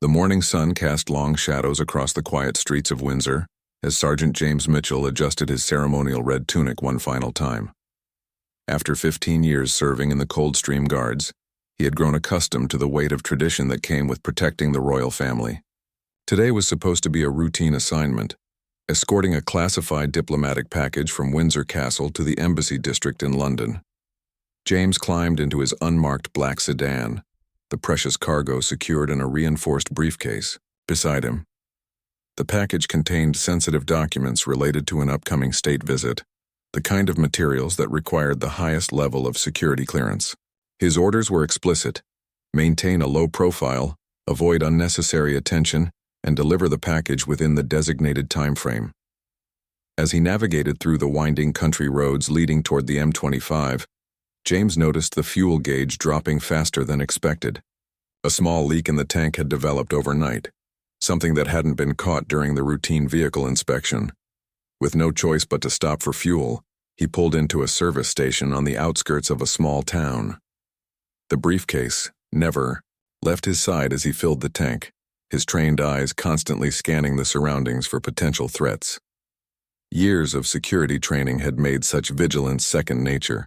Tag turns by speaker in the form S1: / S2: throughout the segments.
S1: The morning sun cast long shadows across the quiet streets of Windsor as Sergeant James Mitchell adjusted his ceremonial red tunic one final time. After 15 years serving in the Coldstream Guards, he had grown accustomed to the weight of tradition that came with protecting the royal family. Today was supposed to be a routine assignment, escorting a classified diplomatic package from Windsor Castle to the Embassy District in London. James climbed into his unmarked black sedan, the precious cargo secured in a reinforced briefcase beside him. The package contained sensitive documents related to an upcoming state visit, the kind of materials that required the highest level of security clearance. His orders were explicit: maintain a low profile, avoid unnecessary attention, and deliver the package within the designated time frame. As he navigated through the winding country roads leading toward the M25, James noticed the fuel gauge dropping faster than expected. A small leak in the tank had developed overnight, something that hadn't been caught during the routine vehicle inspection. With no choice but to stop for fuel, he pulled into a service station on the outskirts of a small town. The briefcase, never, left his side as he filled the tank, his trained eyes constantly scanning the surroundings for potential threats. Years of security training had made such vigilance second nature.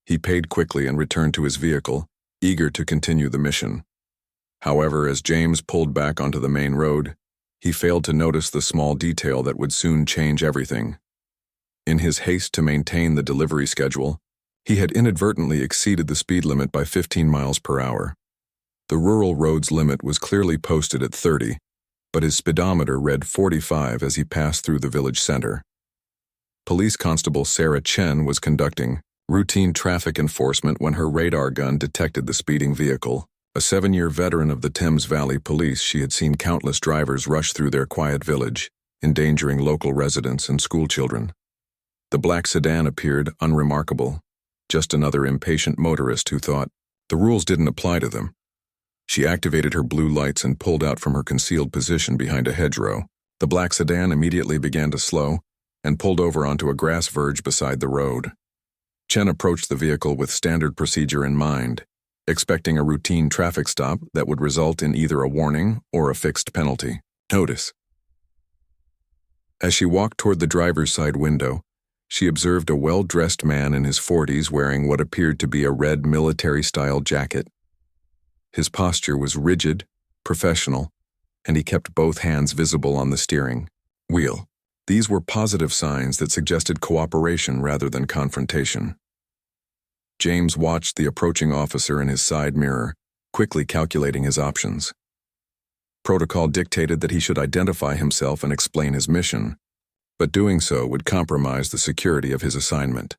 S1: He paid quickly and returned to his vehicle, eager to continue the mission. However, as James pulled back onto the main road, he failed to notice the small detail that would soon change everything. In his haste to maintain the delivery schedule, he had inadvertently exceeded the speed limit by 15 miles per hour. The rural roads limit was clearly posted at 30, but his speedometer read 45 as he passed through the village center. Police Constable Sarah Chen was conducting routine traffic enforcement when her radar gun detected the speeding vehicle. A 7-year veteran of the Thames Valley Police, she had seen countless drivers rush through their quiet village, endangering local residents and schoolchildren. The black sedan appeared unremarkable, just another impatient motorist who thought the rules didn't apply to them. She activated her blue lights and pulled out from her concealed position behind a hedgerow. The black sedan immediately began to slow and pulled over onto a grass verge beside the road. Chen approached the vehicle with standard procedure in mind, expecting a routine traffic stop that would result in either a warning or a fixed penalty. Notice. As she walked toward the driver's side window, she observed a well-dressed man in his 40s wearing what appeared to be a red military-style jacket. His posture was rigid, professional, and he kept both hands visible on the steering wheel. These were positive signs that suggested cooperation rather than confrontation. James watched the approaching officer in his side mirror, quickly calculating his options. Protocol dictated that he should identify himself and explain his mission, but doing so would compromise the security of his assignment.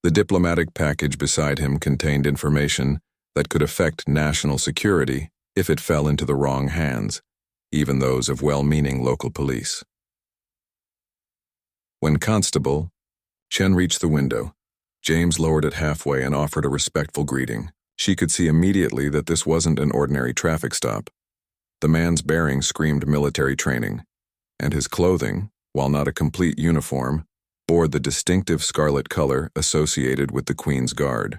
S1: The diplomatic package beside him contained information that could affect national security if it fell into the wrong hands, even those of well-meaning local police. When Constable Chen reached the window, James lowered it halfway and offered a respectful greeting. She could see immediately that this wasn't an ordinary traffic stop. The man's bearing screamed military training, and his clothing, while not a complete uniform, bore the distinctive scarlet color associated with the Queen's Guard.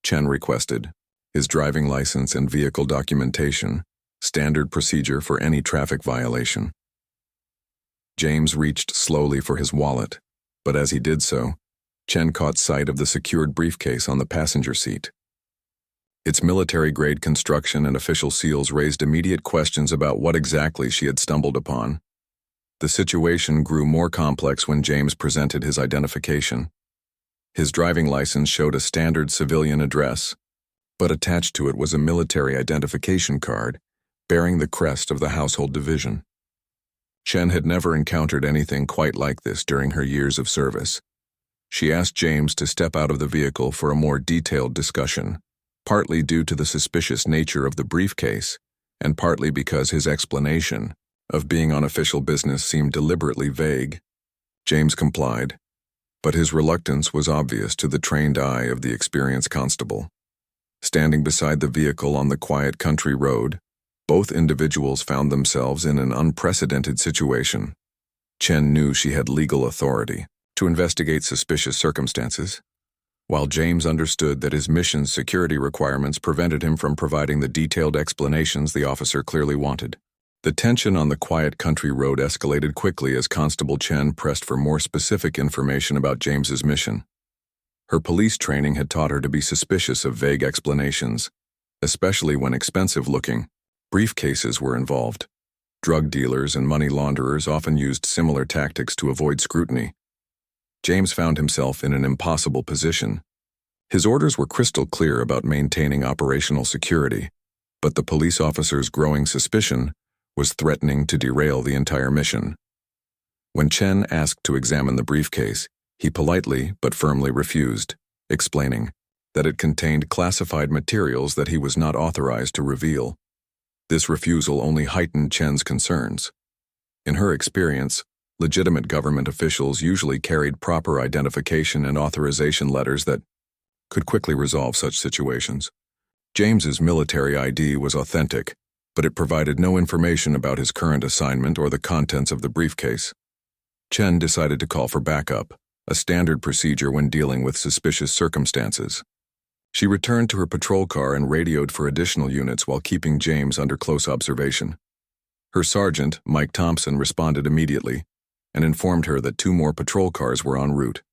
S1: Chen requested his driving license and vehicle documentation, standard procedure for any traffic violation. James reached slowly for his wallet, but as he did so, Chen caught sight of the secured briefcase on the passenger seat. Its military-grade construction and official seals raised immediate questions about what exactly she had stumbled upon. The situation grew more complex when James presented his identification. His driving license showed a standard civilian address, but attached to it was a military identification card bearing the crest of the Household Division. Chen had never encountered anything quite like this during her years of service. She asked James to step out of the vehicle for a more detailed discussion, partly due to the suspicious nature of the briefcase, and partly because his explanation of being on official business seemed deliberately vague. James complied, but his reluctance was obvious to the trained eye of the experienced constable. Standing beside the vehicle on the quiet country road, both individuals found themselves in an unprecedented situation. Chen knew she had legal authority to investigate suspicious circumstances, While James understood that his mission's security requirements prevented him from providing the detailed explanations the officer clearly wanted. The tension on the quiet country road escalated quickly as Constable Chen pressed for more specific information about James's mission. Her police training had taught her to be suspicious of vague explanations, especially when expensive-looking briefcases were involved. Drug dealers and money launderers often used similar tactics to avoid scrutiny. James found himself in an impossible position. His orders were crystal clear about maintaining operational security, but the police officer's growing suspicion was threatening to derail the entire mission. When Chen asked to examine the briefcase, he politely but firmly refused, explaining that it contained classified materials that he was not authorized to reveal. This refusal only heightened Chen's concerns. In her experience, legitimate government officials usually carried proper identification and authorization letters that could quickly resolve such situations. James's military ID was authentic, but it provided no information about his current assignment or the contents of the briefcase. Chen decided to call for backup, a standard procedure when dealing with suspicious circumstances. She returned to her patrol car and radioed for additional units while keeping James under close observation. Her sergeant, Mike Thompson, responded immediately and informed her that 2 more patrol cars were en route.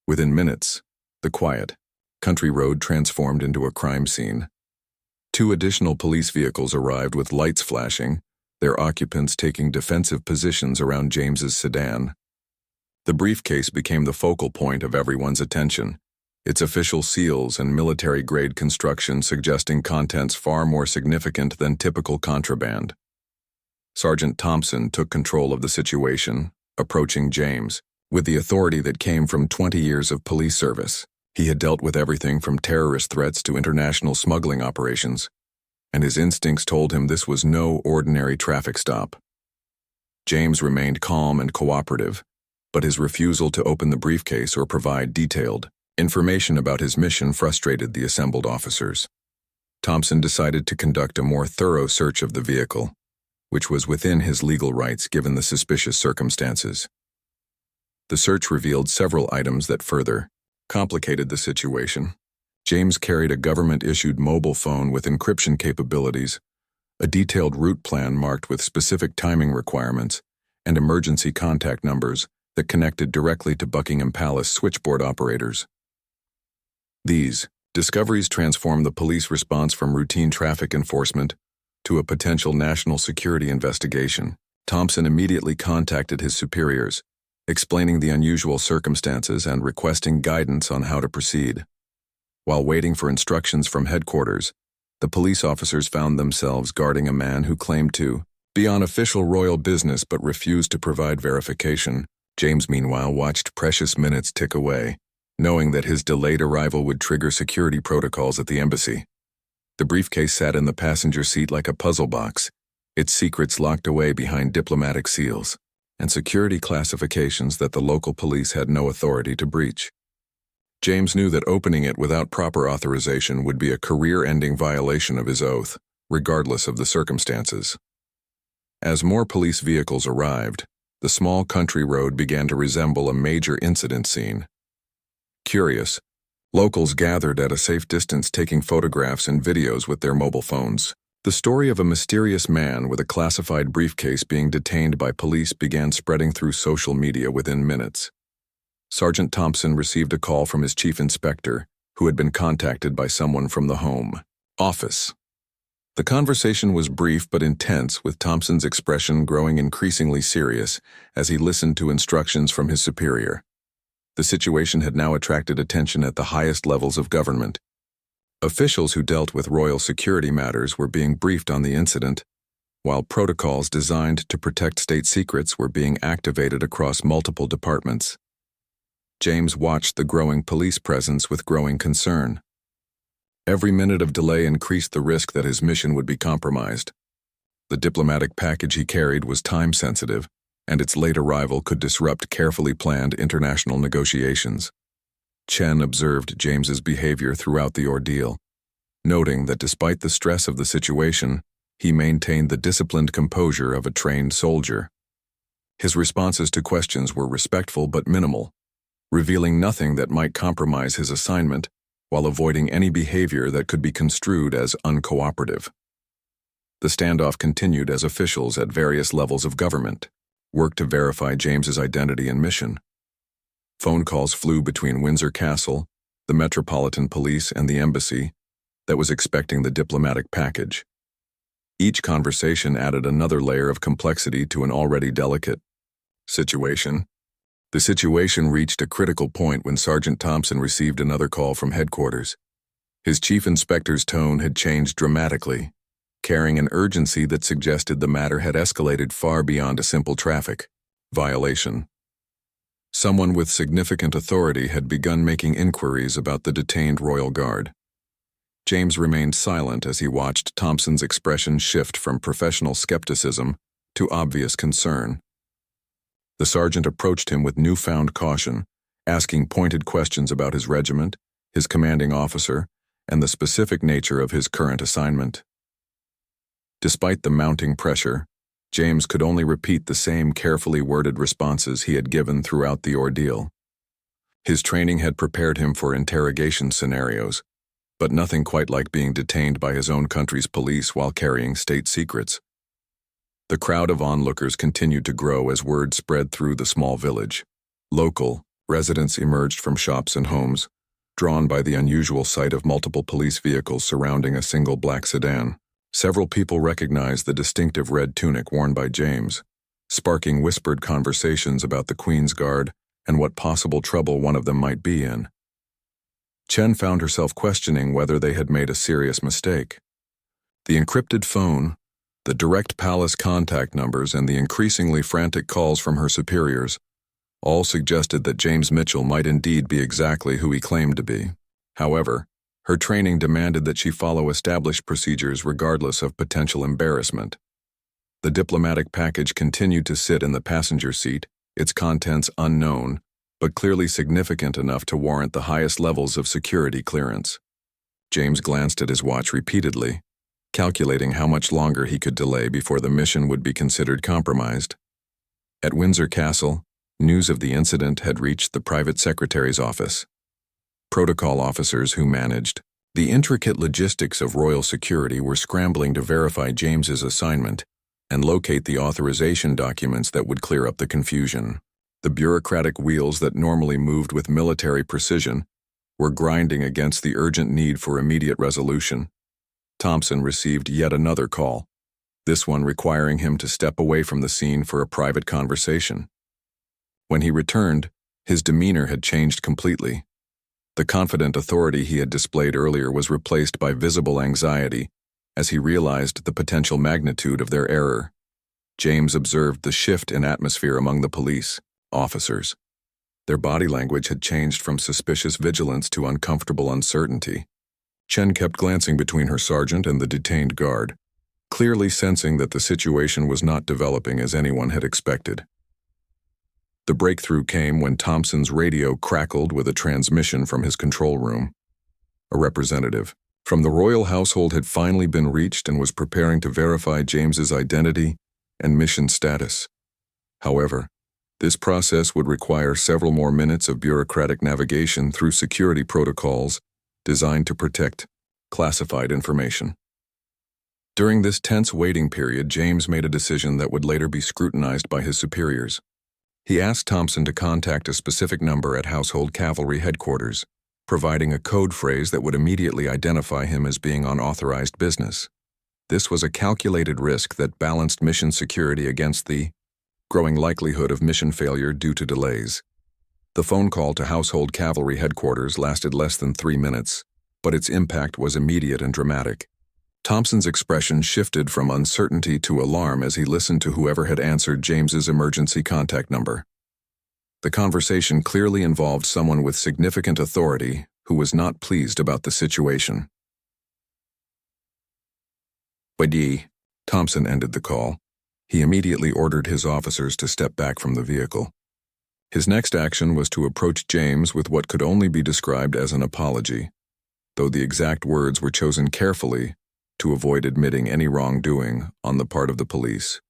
S1: Within minutes, the quiet country road transformed into a crime scene. 2 additional police vehicles arrived with lights flashing, their occupants taking defensive positions around James's sedan. The briefcase became the focal point of everyone's attention, its official seals and military-grade construction suggesting contents far more significant than typical contraband. Sergeant Thompson took control of the situation, approaching James with the authority that came from 20 years of police service. He had dealt with everything from terrorist threats to international smuggling operations, and his instincts told him this was no ordinary traffic stop. James remained calm and cooperative, but his refusal to open the briefcase or provide detailed information about his mission frustrated the assembled officers. Thompson decided to conduct a more thorough search of the vehicle, which was within his legal rights given the suspicious circumstances. The search revealed several items that further complicated the situation. James carried a government-issued mobile phone with encryption capabilities, a detailed route plan marked with specific timing requirements, and emergency contact numbers that connected directly to Buckingham Palace switchboard operators. These discoveries transformed the police response from routine traffic enforcement to a potential national security investigation. Thompson immediately contacted his superiors, explaining the unusual circumstances and requesting guidance on how to proceed. While waiting for instructions from headquarters, the police officers found themselves guarding a man who claimed to be on official royal business but refused to provide verification. James, meanwhile, watched precious minutes tick away, knowing that his delayed arrival would trigger security protocols at the embassy. The briefcase sat in the passenger seat like a puzzle box, its secrets locked away behind diplomatic seals and security classifications that the local police had no authority to breach. James knew that opening it without proper authorization would be a career-ending violation of his oath, regardless of the circumstances. As more police vehicles arrived, the small country road began to resemble a major incident scene. Curious, locals gathered at a safe distance taking photographs and videos with their mobile phones. The story of a mysterious man with a classified briefcase being detained by police began spreading through social media within minutes. Sergeant Thompson received a call from his chief inspector, who had been contacted by someone from the home office. The conversation was brief but intense, with Thompson's expression growing increasingly serious as he listened to instructions from his superior. The situation had now attracted attention at the highest levels of government. Officials who dealt with royal security matters were being briefed on the incident, while protocols designed to protect state secrets were being activated across multiple departments. James watched the growing police presence with growing concern. Every minute of delay increased the risk that his mission would be compromised. The diplomatic package he carried was time-sensitive, and its late arrival could disrupt carefully planned international negotiations. Chen observed James's behavior throughout the ordeal, noting that despite the stress of the situation, he maintained the disciplined composure of a trained soldier. His responses to questions were respectful but minimal, revealing nothing that might compromise his assignment while avoiding any behavior that could be construed as uncooperative. The standoff continued as officials at various levels of government worked to verify James's identity and mission. Phone calls flew between Windsor Castle, the Metropolitan Police, and the embassy that was expecting the diplomatic package. Each conversation added another layer of complexity to an already delicate situation. The situation reached a critical point when Sergeant Thompson received another call from headquarters. His chief inspector's tone had changed dramatically, carrying an urgency that suggested the matter had escalated far beyond a simple traffic violation. Someone with significant authority had begun making inquiries about the detained Royal Guard. James remained silent as he watched Thompson's expression shift from professional skepticism to obvious concern. The sergeant approached him with newfound caution, asking pointed questions about his regiment, his commanding officer, and the specific nature of his current assignment. Despite the mounting pressure, James could only repeat the same carefully worded responses he had given throughout the ordeal. His training had prepared him for interrogation scenarios, but nothing quite like being detained by his own country's police while carrying state secrets. The crowd of onlookers continued to grow as word spread through the small village. Local residents emerged from shops and homes, drawn by the unusual sight of multiple police vehicles surrounding a single black sedan. Several people recognized the distinctive red tunic worn by James, sparking whispered conversations about the Queen's Guard and what possible trouble one of them might be in. Chen found herself questioning whether they had made a serious mistake. The encrypted phone, the direct palace contact numbers, and the increasingly frantic calls from her superiors all suggested that James Mitchell might indeed be exactly who he claimed to be. However, her training demanded that she follow established procedures regardless of potential embarrassment. The diplomatic package continued to sit in the passenger seat, its contents unknown, but clearly significant enough to warrant the highest levels of security clearance. James glanced at his watch repeatedly, calculating how much longer he could delay before the mission would be considered compromised. At Windsor Castle, news of the incident had reached the private secretary's office. Protocol officers who managed the intricate logistics of royal security were scrambling to verify James's assignment and locate the authorization documents that would clear up the confusion. The bureaucratic wheels that normally moved with military precision were grinding against the urgent need for immediate resolution. Thompson received yet another call, this one requiring him to step away from the scene for a private conversation. When he returned, his demeanor had changed completely. The confident authority he had displayed earlier was replaced by visible anxiety as he realized the potential magnitude of their error. James observed the shift in atmosphere among the police officers. Their body language had changed from suspicious vigilance to uncomfortable uncertainty. Chen kept glancing between her sergeant and the detained guard, clearly sensing that the situation was not developing as anyone had expected. The breakthrough came when Thompson's radio crackled with a transmission from his control room. A representative from the royal household had finally been reached and was preparing to verify James's identity and mission status. However, this process would require several more minutes of bureaucratic navigation through security protocols designed to protect classified information. During this tense waiting period, James made a decision that would later be scrutinized by his superiors. He asked Thompson to contact a specific number at Household Cavalry headquarters, providing a code phrase that would immediately identify him as being on authorized business. This was a calculated risk that balanced mission security against the growing likelihood of mission failure due to delays. The phone call to Household Cavalry headquarters lasted less than 3 minutes, but its impact was immediate and dramatic. Thompson's expression shifted from uncertainty to alarm as he listened to whoever had answered James's emergency contact number. The conversation clearly involved someone with significant authority who was not pleased about the situation. "Wadi," Thompson ended the call. He immediately ordered his officers to step back from the vehicle. His next action was to approach James with what could only be described as an apology, though the exact words were chosen carefully to avoid admitting any wrongdoing on the part of the police.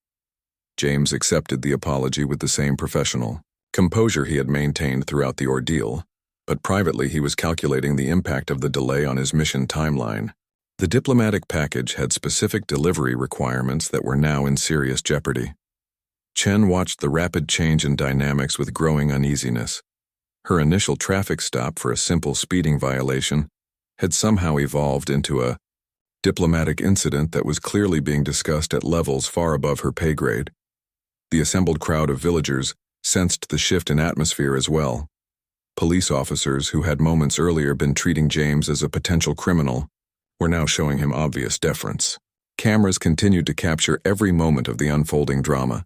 S1: James accepted the apology with the same professional Composure he had maintained throughout the ordeal, but privately he was calculating the impact of the delay on his mission timeline. The diplomatic package had specific delivery requirements that were now in serious jeopardy. Chen watched the rapid change in dynamics with growing uneasiness. Her initial traffic stop for a simple speeding violation had somehow evolved into a diplomatic incident that was clearly being discussed at levels far above her pay grade. The assembled crowd of villagers sensed the shift in atmosphere as well. Police officers who had moments earlier been treating James as a potential criminal were now showing him obvious deference. Cameras continued to capture every moment of the unfolding drama,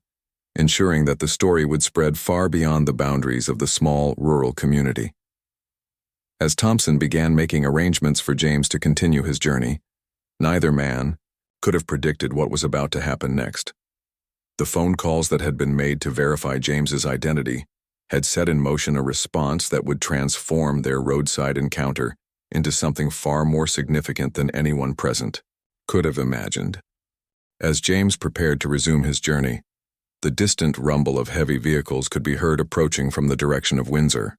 S1: ensuring that the story would spread far beyond the boundaries of the small, rural community. As Thompson began making arrangements for James to continue his journey, neither man could have predicted what was about to happen next. The phone calls that had been made to verify James's identity had set in motion a response that would transform their roadside encounter into something far more significant than anyone present could have imagined. As James prepared to resume his journey, the distant rumble of heavy vehicles could be heard approaching from the direction of Windsor.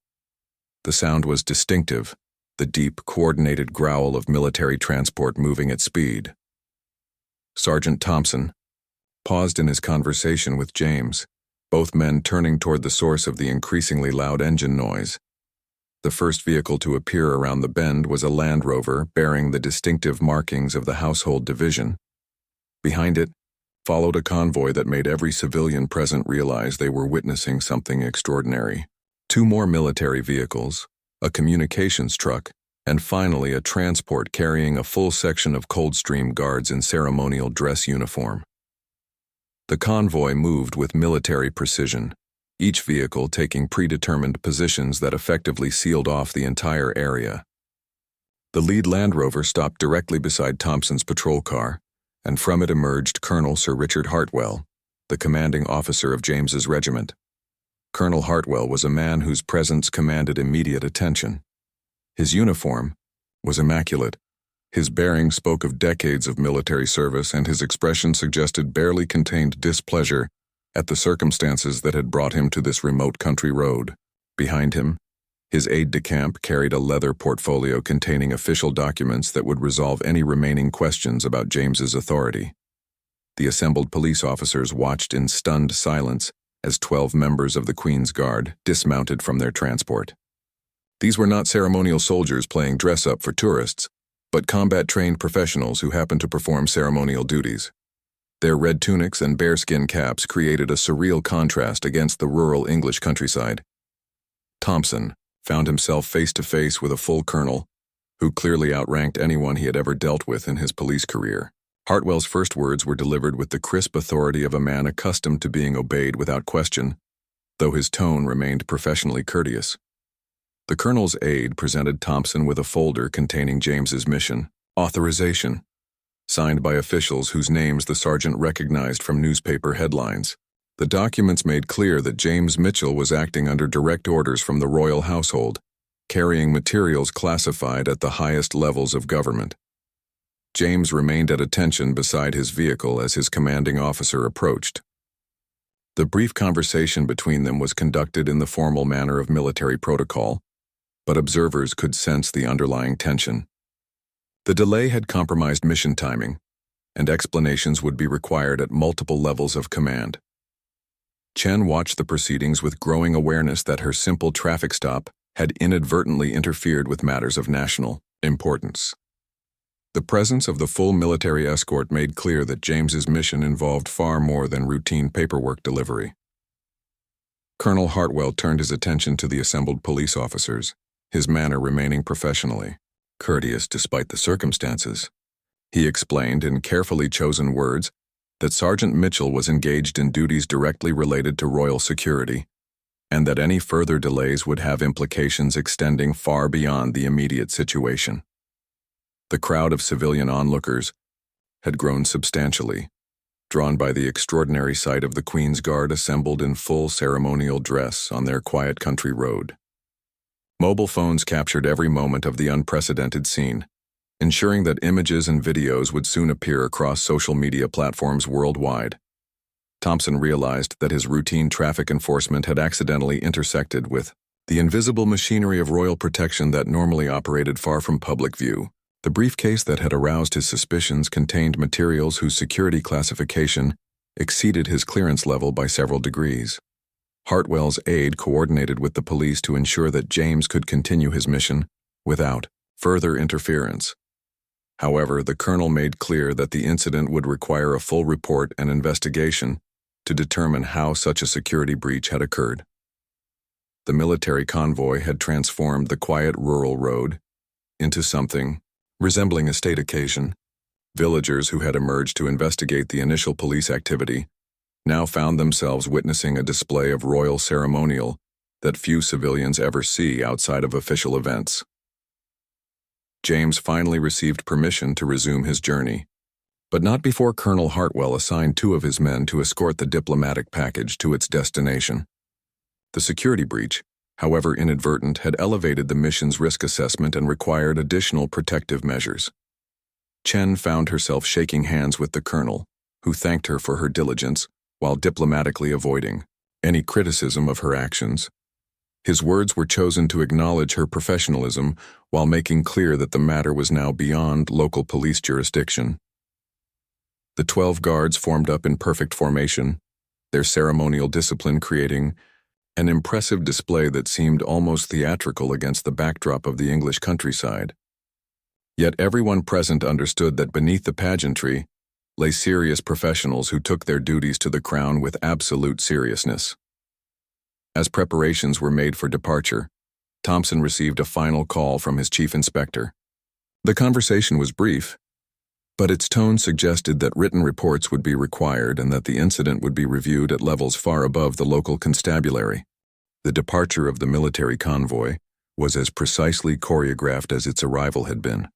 S1: The sound was distinctive, the deep, coordinated growl of military transport moving at speed. Sergeant Thompson paused in his conversation with James, both men turning toward the source of the increasingly loud engine noise. The first vehicle to appear around the bend was a Land Rover bearing the distinctive markings of the Household Division. Behind it followed a convoy that made every civilian present realize they were witnessing something extraordinary. Two more military vehicles, a communications truck, and finally a transport carrying a full section of Coldstream Guards in ceremonial dress uniform. The convoy moved with military precision, each vehicle taking predetermined positions that effectively sealed off the entire area. The lead Land Rover stopped directly beside Thompson's patrol car, and from it emerged Colonel Sir Richard Hartwell, the commanding officer of James's regiment. Colonel Hartwell was a man whose presence commanded immediate attention. His uniform was immaculate. His bearing spoke of decades of military service, and his expression suggested barely contained displeasure at the circumstances that had brought him to this remote country road. Behind him, his aide-de-camp carried a leather portfolio containing official documents that would resolve any remaining questions about James's authority. The assembled police officers watched in stunned silence as 12 members of the Queen's Guard dismounted from their transport. These were not ceremonial soldiers playing dress-up for tourists, but combat-trained professionals who happened to perform ceremonial duties. Their red tunics and bearskin caps created a surreal contrast against the rural English countryside. Thompson found himself face-to-face with a full colonel who clearly outranked anyone he had ever dealt with in his police career. Hartwell's first words were delivered with the crisp authority of a man accustomed to being obeyed without question, though his tone remained professionally courteous. The colonel's aide presented Thompson with a folder containing James's mission authorization, signed by officials whose names the sergeant recognized from newspaper headlines. The documents made clear that James Mitchell was acting under direct orders from the royal household, carrying materials classified at the highest levels of government. James remained at attention beside his vehicle as his commanding officer approached. The brief conversation between them was conducted in the formal manner of military protocol, but observers could sense the underlying tension. The delay had compromised mission timing, and explanations would be required at multiple levels of command. Chen watched the proceedings with growing awareness that her simple traffic stop had inadvertently interfered with matters of national importance. The presence of the full military escort made clear that James's mission involved far more than routine paperwork delivery. Colonel Hartwell turned his attention to the assembled police officers, his manner remaining professionally courteous despite the circumstances. He explained in carefully chosen words that Sergeant Mitchell was engaged in duties directly related to royal security, and that any further delays would have implications extending far beyond the immediate situation. The crowd of civilian onlookers had grown substantially, drawn by the extraordinary sight of the Queen's Guard assembled in full ceremonial dress on their quiet country road. Mobile phones captured every moment of the unprecedented scene, ensuring that images and videos would soon appear across social media platforms worldwide. Thompson realized that his routine traffic enforcement had accidentally intersected with the invisible machinery of royal protection that normally operated far from public view. The briefcase that had aroused his suspicions contained materials whose security classification exceeded his clearance level by several degrees. Hartwell's aide coordinated with the police to ensure that James could continue his mission without further interference. However, the colonel made clear that the incident would require a full report and investigation to determine how such a security breach had occurred. The military convoy had transformed the quiet rural road into something resembling a state occasion. Villagers who had emerged to investigate the initial police activity now found themselves witnessing a display of royal ceremonial that few civilians ever see outside of official events. James finally received permission to resume his journey, but not before Colonel Hartwell assigned 2 of his men to escort the diplomatic package to its destination. The security breach, however inadvertent, had elevated the mission's risk assessment and required additional protective measures. Chen found herself shaking hands with the colonel, who thanked her for her diligence while diplomatically avoiding any criticism of her actions. His words were chosen to acknowledge her professionalism while making clear that the matter was now beyond local police jurisdiction. The 12 guards formed up in perfect formation, their ceremonial discipline creating an impressive display that seemed almost theatrical against the backdrop of the English countryside. Yet everyone present understood that beneath the pageantry lay serious professionals who took their duties to the crown with absolute seriousness. As preparations were made for departure, Thompson received a final call from his chief inspector. The conversation was brief, but its tone suggested that written reports would be required and that the incident would be reviewed at levels far above the local constabulary. The departure of the military convoy was as precisely choreographed as its arrival had been.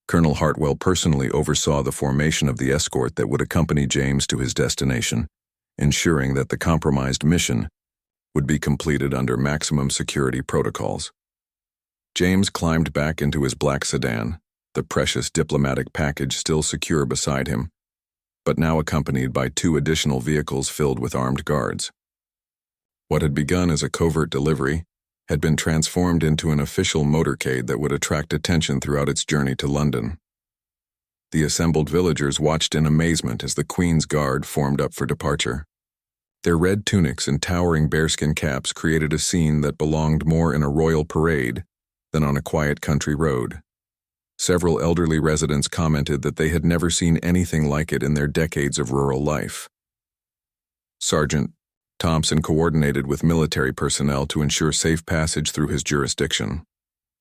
S1: Colonel Hartwell personally oversaw the formation of the escort that would accompany James to his destination, ensuring that the compromised mission would be completed under maximum security protocols. James climbed back into his black sedan, the precious diplomatic package still secure beside him, but now accompanied by 2 additional vehicles filled with armed guards. What had begun as a covert delivery had been transformed into an official motorcade that would attract attention throughout its journey to London. The assembled villagers watched in amazement as the Queen's Guard formed up for departure. Their red tunics and towering bearskin caps created a scene that belonged more in a royal parade than on a quiet country road. Several elderly residents commented that they had never seen anything like it in their decades of rural life. Sergeant Thompson coordinated with military personnel to ensure safe passage through his jurisdiction.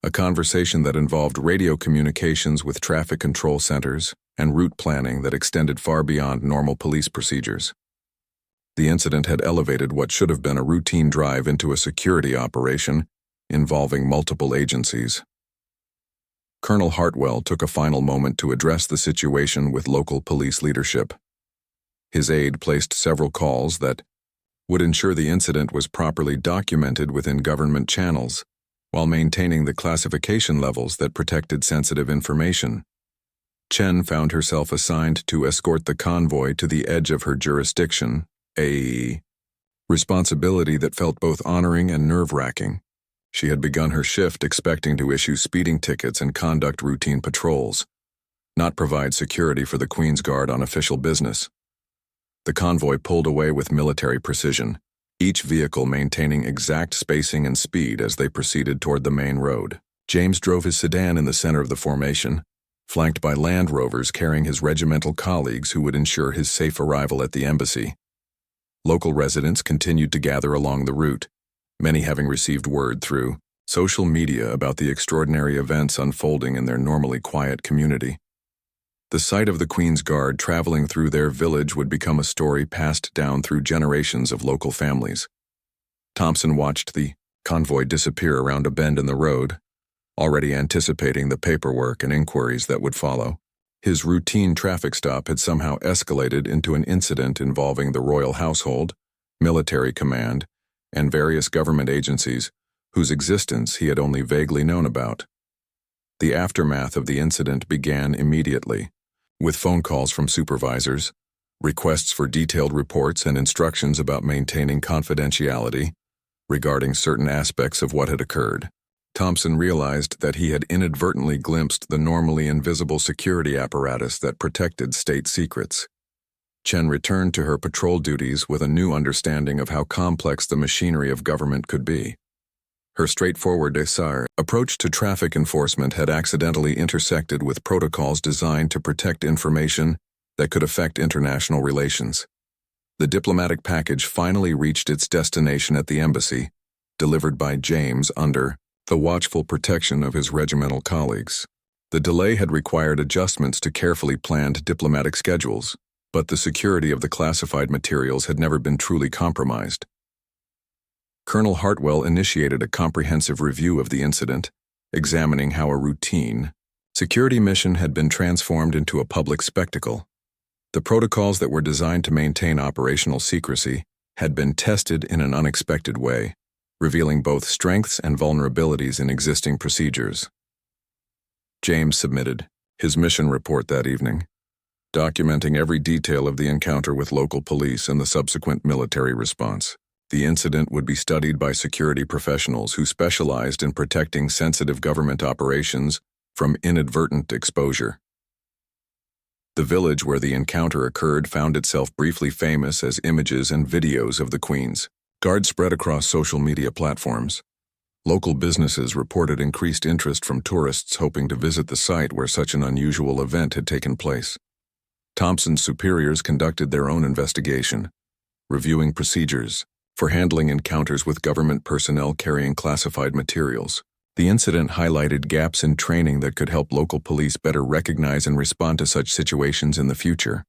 S1: A conversation that involved radio communications with traffic control centers and route planning that extended far beyond normal police procedures. The incident had elevated what should have been a routine drive into a security operation involving multiple agencies. Colonel Hartwell took a final moment to address the situation with local police leadership. His aide placed several calls that would ensure the incident was properly documented within government channels, while maintaining the classification levels that protected sensitive information. Chen found herself assigned to escort the convoy to the edge of her jurisdiction, a responsibility that felt both honoring and nerve-wracking. She had begun her shift expecting to issue speeding tickets and conduct routine patrols, not provide security for the Queen's Guard on official business. The convoy pulled away with military precision, each vehicle maintaining exact spacing and speed as they proceeded toward the main road. James drove his sedan in the center of the formation, flanked by Land Rovers carrying his regimental colleagues who would ensure his safe arrival at the embassy. Local residents continued to gather along the route, many having received word through social media about the extraordinary events unfolding in their normally quiet community. The sight of the Queen's Guard traveling through their village would become a story passed down through generations of local families. Thompson watched the convoy disappear around a bend in the road, already anticipating the paperwork and inquiries that would follow. His routine traffic stop had somehow escalated into an incident involving the royal household, military command, and various government agencies whose existence he had only vaguely known about. The aftermath of the incident began immediately, with phone calls from supervisors, requests for detailed reports and instructions about maintaining confidentiality regarding certain aspects of what had occurred. Thompson realized that he had inadvertently glimpsed the normally invisible security apparatus that protected state secrets. Chen returned to her patrol duties with a new understanding of how complex the machinery of government could be. Her straightforward approach to traffic enforcement had accidentally intersected with protocols designed to protect information that could affect international relations. The diplomatic package finally reached its destination at the embassy, delivered by James under the watchful protection of his regimental colleagues. The delay had required adjustments to carefully planned diplomatic schedules, but the security of the classified materials had never been truly compromised. Colonel Hartwell initiated a comprehensive review of the incident, examining how a routine security mission had been transformed into a public spectacle. The protocols that were designed to maintain operational secrecy had been tested in an unexpected way, revealing both strengths and vulnerabilities in existing procedures. James submitted his mission report that evening, documenting every detail of the encounter with local police and the subsequent military response. The incident would be studied by security professionals who specialized in protecting sensitive government operations from inadvertent exposure. The village where the encounter occurred found itself briefly famous as images and videos of the Queen's Guard spread across social media platforms. Local businesses reported increased interest from tourists hoping to visit the site where such an unusual event had taken place. Thompson's superiors conducted their own investigation, reviewing procedures for handling encounters with government personnel carrying classified materials. The incident highlighted gaps in training that could help local police better recognize and respond to such situations in the future.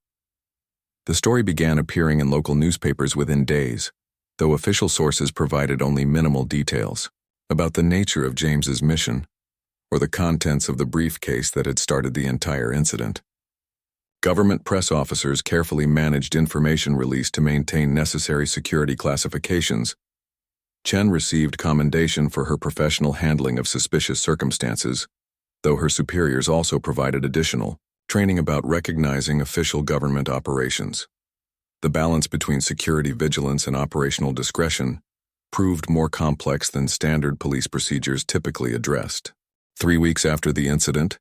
S1: The story began appearing in local newspapers within days, though official sources provided only minimal details about the nature of James's mission or the contents of the briefcase that had started the entire incident. Government press officers carefully managed information released to maintain necessary security classifications. Chen received commendation for her professional handling of suspicious circumstances, though her superiors also provided additional training about recognizing official government operations. The balance between security vigilance and operational discretion proved more complex than standard police procedures typically addressed. 3 weeks after the incident,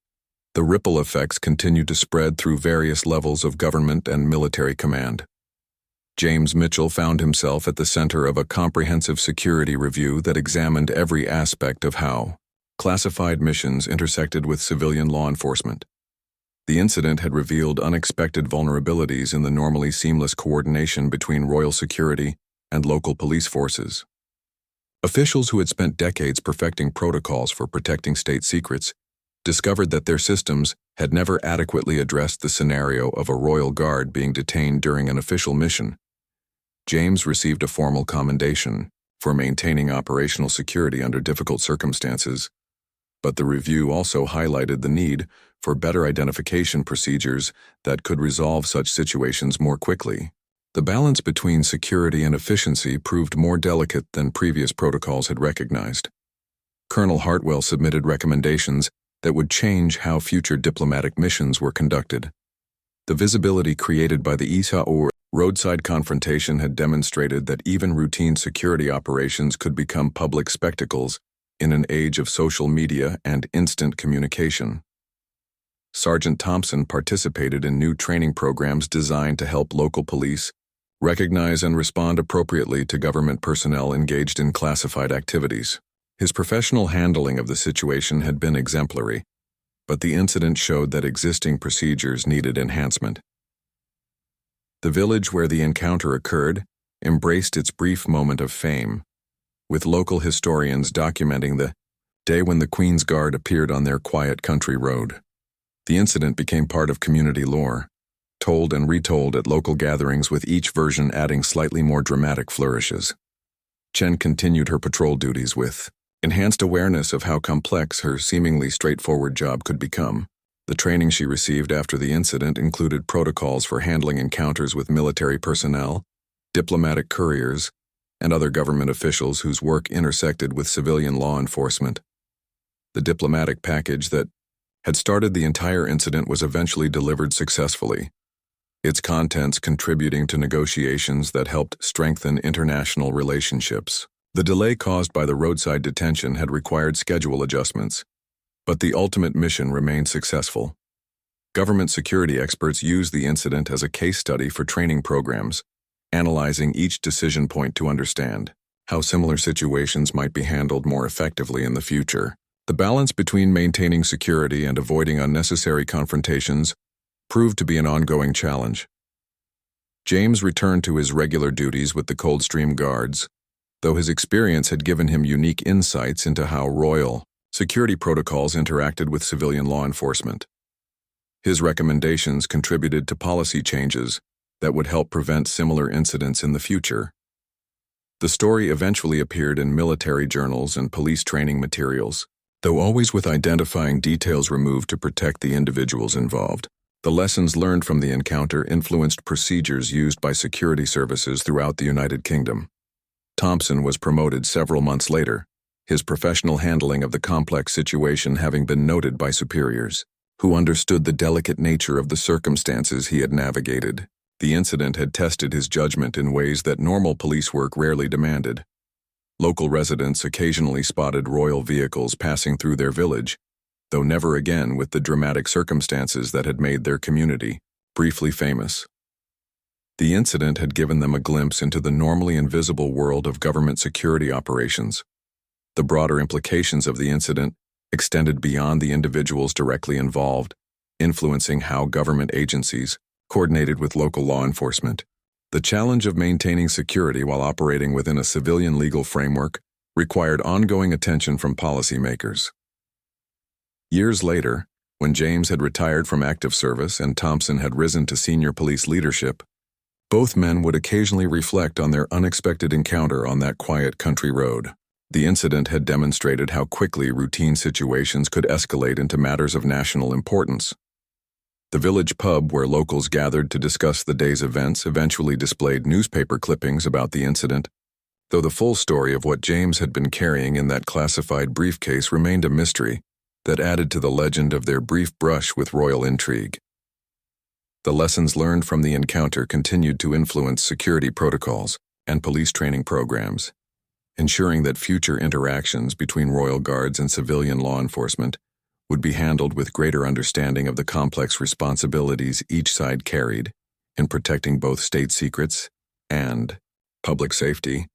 S1: the ripple effects continued to spread through various levels of government and military command. James Mitchell found himself at the center of a comprehensive security review that examined every aspect of how classified missions intersected with civilian law enforcement. The incident had revealed unexpected vulnerabilities in the normally seamless coordination between royal security and local police forces. Officials who had spent decades perfecting protocols for protecting state secrets discovered that their systems had never adequately addressed the scenario of a royal guard being detained during an official mission. James received a formal commendation for maintaining operational security under difficult circumstances, but the review also highlighted the need for better identification procedures that could resolve such situations more quickly. The balance between security and efficiency proved more delicate than previous protocols had recognized. Colonel Hartwell submitted recommendations that would change how future diplomatic missions were conducted. The visibility created by the Isa roadside confrontation had demonstrated that even routine security operations could become public spectacles in an age of social media and instant communication. Sergeant Thompson participated in new training programs designed to help local police recognize and respond appropriately to government personnel engaged in classified activities. His professional handling of the situation had been exemplary, but the incident showed that existing procedures needed enhancement. The village where the encounter occurred embraced its brief moment of fame, with local historians documenting the day when the Queen's Guard appeared on their quiet country road. The incident became part of community lore, told and retold at local gatherings, with each version adding slightly more dramatic flourishes. Chen continued her patrol duties with enhanced awareness of how complex her seemingly straightforward job could become. The training she received after the incident included protocols for handling encounters with military personnel, diplomatic couriers, and other government officials whose work intersected with civilian law enforcement. The diplomatic package that had started the entire incident was eventually delivered successfully, its contents contributing to negotiations that helped strengthen international relationships. The delay caused by the roadside detention had required schedule adjustments, but the ultimate mission remained successful. Government security experts used the incident as a case study for training programs, analyzing each decision point to understand how similar situations might be handled more effectively in the future. The balance between maintaining security and avoiding unnecessary confrontations proved to be an ongoing challenge. James returned to his regular duties with the Coldstream Guards, though his experience had given him unique insights into how royal security protocols interacted with civilian law enforcement. His recommendations contributed to policy changes that would help prevent similar incidents in the future. The story eventually appeared in military journals and police training materials, though always with identifying details removed to protect the individuals involved. The lessons learned from the encounter influenced procedures used by security services throughout the United Kingdom. Thompson was promoted several months later, his professional handling of the complex situation having been noted by superiors, who understood the delicate nature of the circumstances he had navigated. The incident had tested his judgment in ways that normal police work rarely demanded. Local residents occasionally spotted royal vehicles passing through their village, though never again with the dramatic circumstances that had made their community briefly famous. The incident had given them a glimpse into the normally invisible world of government security operations. The broader implications of the incident extended beyond the individuals directly involved, influencing how government agencies coordinated with local law enforcement. The challenge of maintaining security while operating within a civilian legal framework required ongoing attention from policymakers. Years later, when James had retired from active service and Thompson had risen to senior police leadership, both men would occasionally reflect on their unexpected encounter on that quiet country road. The incident had demonstrated how quickly routine situations could escalate into matters of national importance. The village pub where locals gathered to discuss the day's events eventually displayed newspaper clippings about the incident, though the full story of what James had been carrying in that classified briefcase remained a mystery that added to the legend of their brief brush with royal intrigue. The lessons learned from the encounter continued to influence security protocols and police training programs, ensuring that future interactions between royal guards and civilian law enforcement would be handled with greater understanding of the complex responsibilities each side carried in protecting both state secrets and public safety.